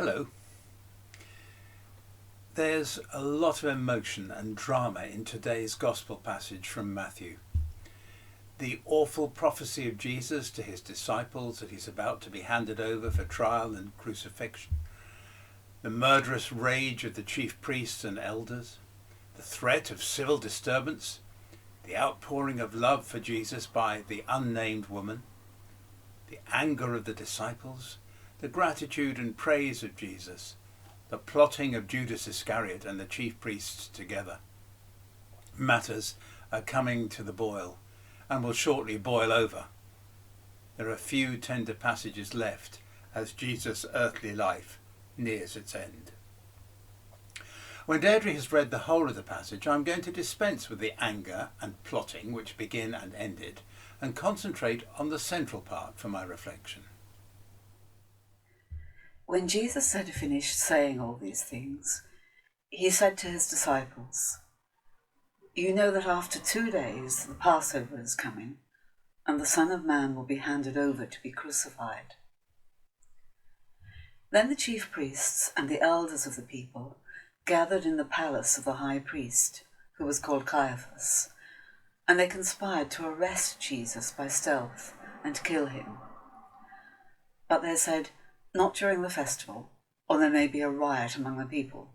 Hello. There's a lot of emotion and drama in today's gospel passage from Matthew. The awful prophecy of Jesus to his disciples that he's about to be handed over for trial and crucifixion, the murderous rage of the chief priests and elders, the threat of civil disturbance, the outpouring of love for Jesus by the unnamed woman, the anger of the disciples, the gratitude and praise of Jesus, the plotting of Judas Iscariot and the chief priests together. Matters are coming to the boil and will shortly boil over. There are few tender passages left as Jesus' earthly life nears its end. When Deirdre has read the whole of the passage, I'm going to dispense with the anger and plotting which begin and end it, and concentrate on the central part for my reflection. When Jesus had finished saying all these things, he said to his disciples, "You know that after 2 days the Passover is coming, and the Son of Man will be handed over to be crucified." Then the chief priests and the elders of the people gathered in the palace of the high priest, who was called Caiaphas, and they conspired to arrest Jesus by stealth and kill him. But they said, "Not during the festival, or there may be a riot among the people."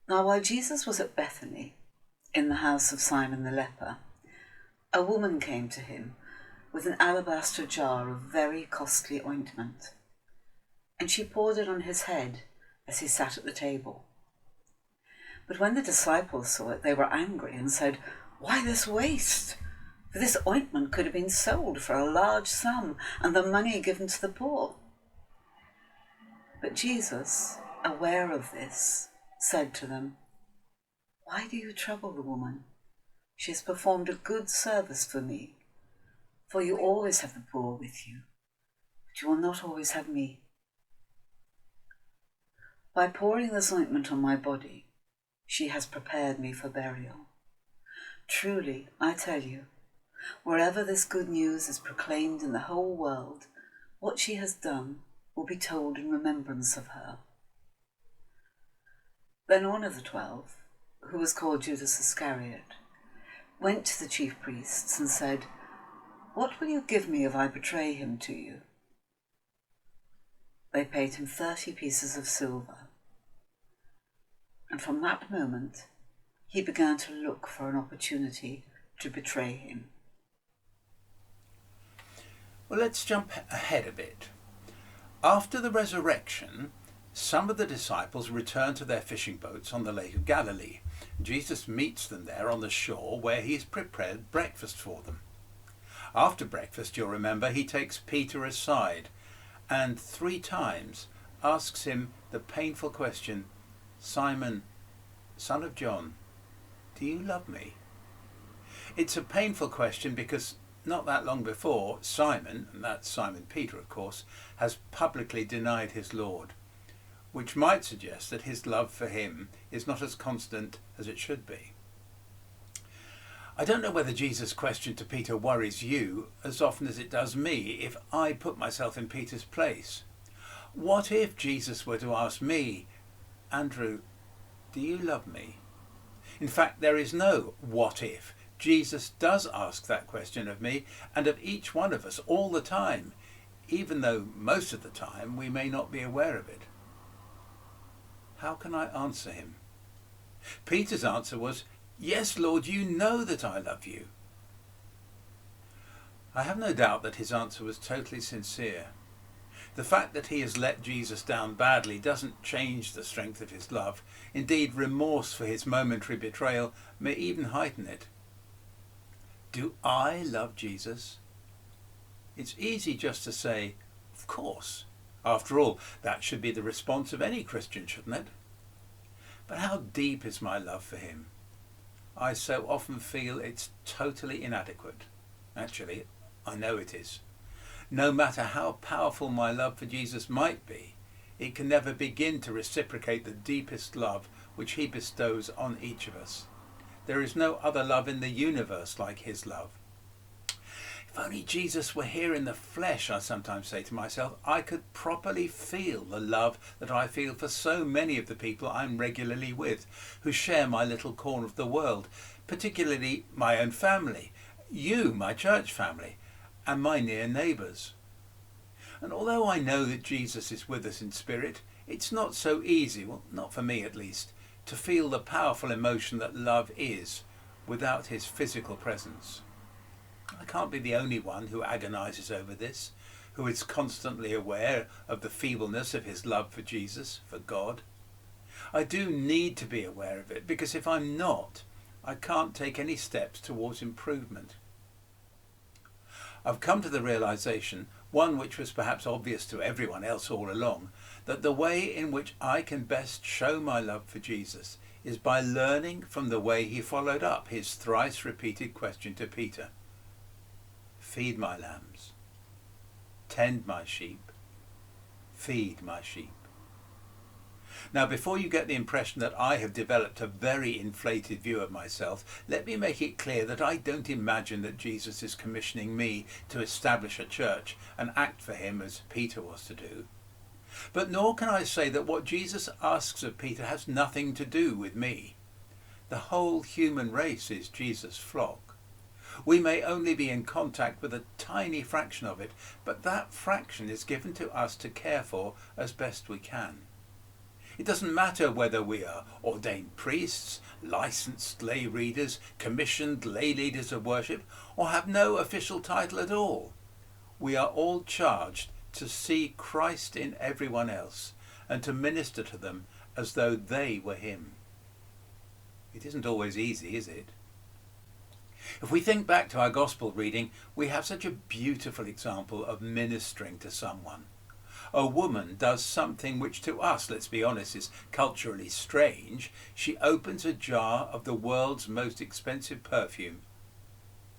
Now while Jesus was at Bethany, in the house of Simon the leper, a woman came to him with an alabaster jar of very costly ointment, and she poured it on his head as he sat at the table. But when the disciples saw it, they were angry and said, "Why this waste? For this ointment could have been sold for a large sum and the money given to the poor." But Jesus, aware of this, said to them, "Why do you trouble the woman? She has performed a good service for me. For you always have the poor with you, but you will not always have me. By pouring this ointment on my body, she has prepared me for burial. Truly, I tell you, wherever this good news is proclaimed in the whole world, what she has done will be told in remembrance of her." Then one of the 12, who was called Judas Iscariot, went to the chief priests and said, "What will you give me if I betray him to you?" They paid him 30 pieces of silver. And from that moment, he began to look for an opportunity to betray him. Well, let's jump ahead a bit. After the resurrection, some of the disciples return to their fishing boats on the Lake of Galilee. Jesus meets them there on the shore where he's prepared breakfast for them. After breakfast, you'll remember, he takes Peter aside and 3 times asks him the painful question, "Simon, son of John, do you love me?" It's a painful question because not that long before, Simon, and that's Simon Peter of course, has publicly denied his Lord, which might suggest that his love for him is not as constant as it should be. I don't know whether Jesus' question to Peter worries you as often as it does me if I put myself in Peter's place. What if Jesus were to ask me, "Andrew, do you love me?" In fact, there is no what if. Jesus does ask that question of me and of each one of us all the time, even though most of the time we may not be aware of it. How can I answer him? Peter's answer was, "Yes, Lord, you know that I love you." I have no doubt that his answer was totally sincere. The fact that he has let Jesus down badly doesn't change the strength of his love. Indeed, remorse for his momentary betrayal may even heighten it. Do I love Jesus? It's easy just to say, "Of course." After all, that should be the response of any Christian, shouldn't it? But how deep is my love for him? I so often feel it's totally inadequate. Actually, I know it is. No matter how powerful my love for Jesus might be, it can never begin to reciprocate the deepest love which he bestows on each of us. There is no other love in the universe like his love. If only Jesus were here in the flesh, I sometimes say to myself, I could properly feel the love that I feel for so many of the people I'm regularly with, who share my little corner of the world, particularly my own family, you, my church family, and my near neighbours. And although I know that Jesus is with us in spirit, it's not so easy, well, not for me at least, to feel the powerful emotion that love is without his physical presence. I can't be the only one who agonises over this, who is constantly aware of the feebleness of his love for Jesus, for God. I do need to be aware of it, because if I'm not, I can't take any steps towards improvement. I've come to the realisation, one which was perhaps obvious to everyone else all along, that the way in which I can best show my love for Jesus is by learning from the way he followed up his thrice repeated question to Peter. Feed my lambs, tend my sheep, feed my sheep. Now, before you get the impression that I have developed a very inflated view of myself, let me make it clear that I don't imagine that Jesus is commissioning me to establish a church and act for him as Peter was to do. But nor can I say that what Jesus asks of Peter has nothing to do with me. The whole human race is Jesus' flock. We may only be in contact with a tiny fraction of it, but that fraction is given to us to care for as best we can. It doesn't matter whether we are ordained priests, licensed lay readers, commissioned lay leaders of worship, or have no official title at all. We are all charged to see Christ in everyone else and to minister to them as though they were him. It isn't always easy, is it? If we think back to our gospel reading, we have such a beautiful example of ministering to someone. A woman does something which to us, let's be honest, is culturally strange. She opens a jar of the world's most expensive perfume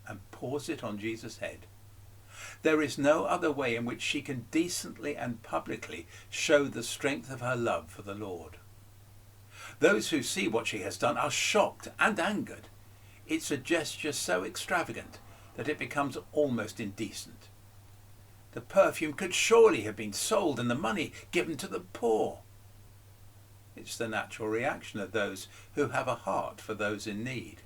and pours it on Jesus' head. There is no other way in which she can decently and publicly show the strength of her love for the Lord. Those who see what she has done are shocked and angered. It's a gesture so extravagant that it becomes almost indecent. The perfume could surely have been sold and the money given to the poor. It's the natural reaction of those who have a heart for those in need.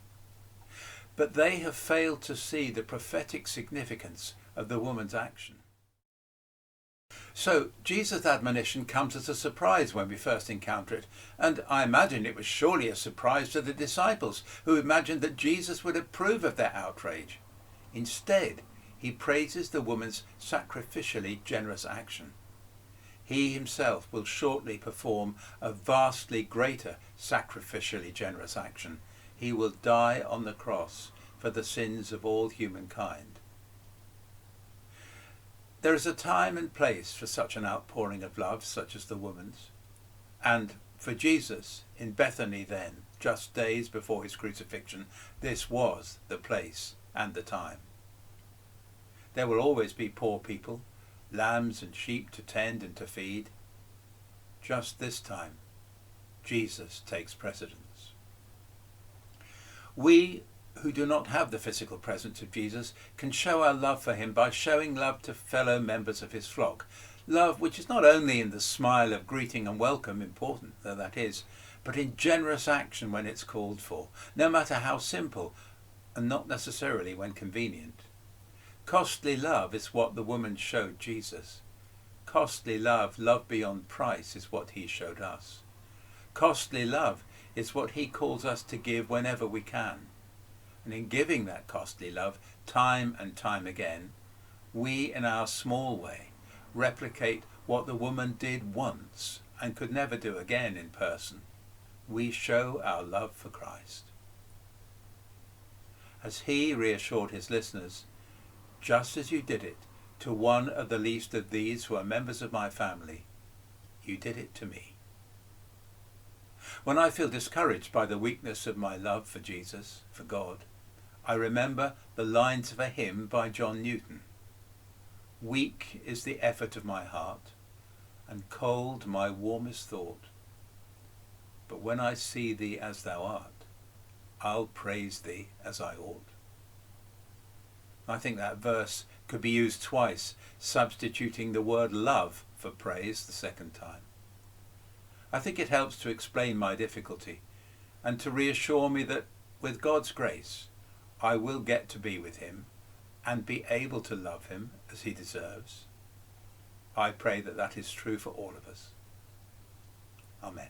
But they have failed to see the prophetic significance of the woman's action. So Jesus' admonition comes as a surprise when we first encounter it, and I imagine it was surely a surprise to the disciples, who imagined that Jesus would approve of their outrage. Instead, he praises the woman's sacrificially generous action. He himself will shortly perform a vastly greater sacrificially generous action. He will die on the cross for the sins of all humankind. There is a time and place for such an outpouring of love, such as the woman's. And for Jesus, in Bethany then, just days before his crucifixion, this was the place and the time. There will always be poor people, lambs and sheep to tend and to feed. Just this time, Jesus takes precedence. We who do not have the physical presence of Jesus can show our love for him by showing love to fellow members of his flock. Love which is not only in the smile of greeting and welcome, important though that is, but in generous action when it's called for, no matter how simple, and not necessarily when convenient. Costly love is what the woman showed Jesus. Costly love, love beyond price, is what he showed us. Costly love is what he calls us to give whenever we can. And in giving that costly love, time and time again, we, in our small way, replicate what the woman did once and could never do again in person. We show our love for Christ. As he reassured his listeners, just as you did it to one of the least of these who are members of my family, you did it to me. When I feel discouraged by the weakness of my love for Jesus, for God, I remember the lines of a hymn by John Newton. Weak is the effort of my heart, and cold my warmest thought. But when I see thee as thou art, I'll praise thee as I ought. I think that verse could be used twice, substituting the word love for praise the second time. I think it helps to explain my difficulty and to reassure me that with God's grace, I will get to be with him and be able to love him as he deserves. I pray that that is true for all of us. Amen.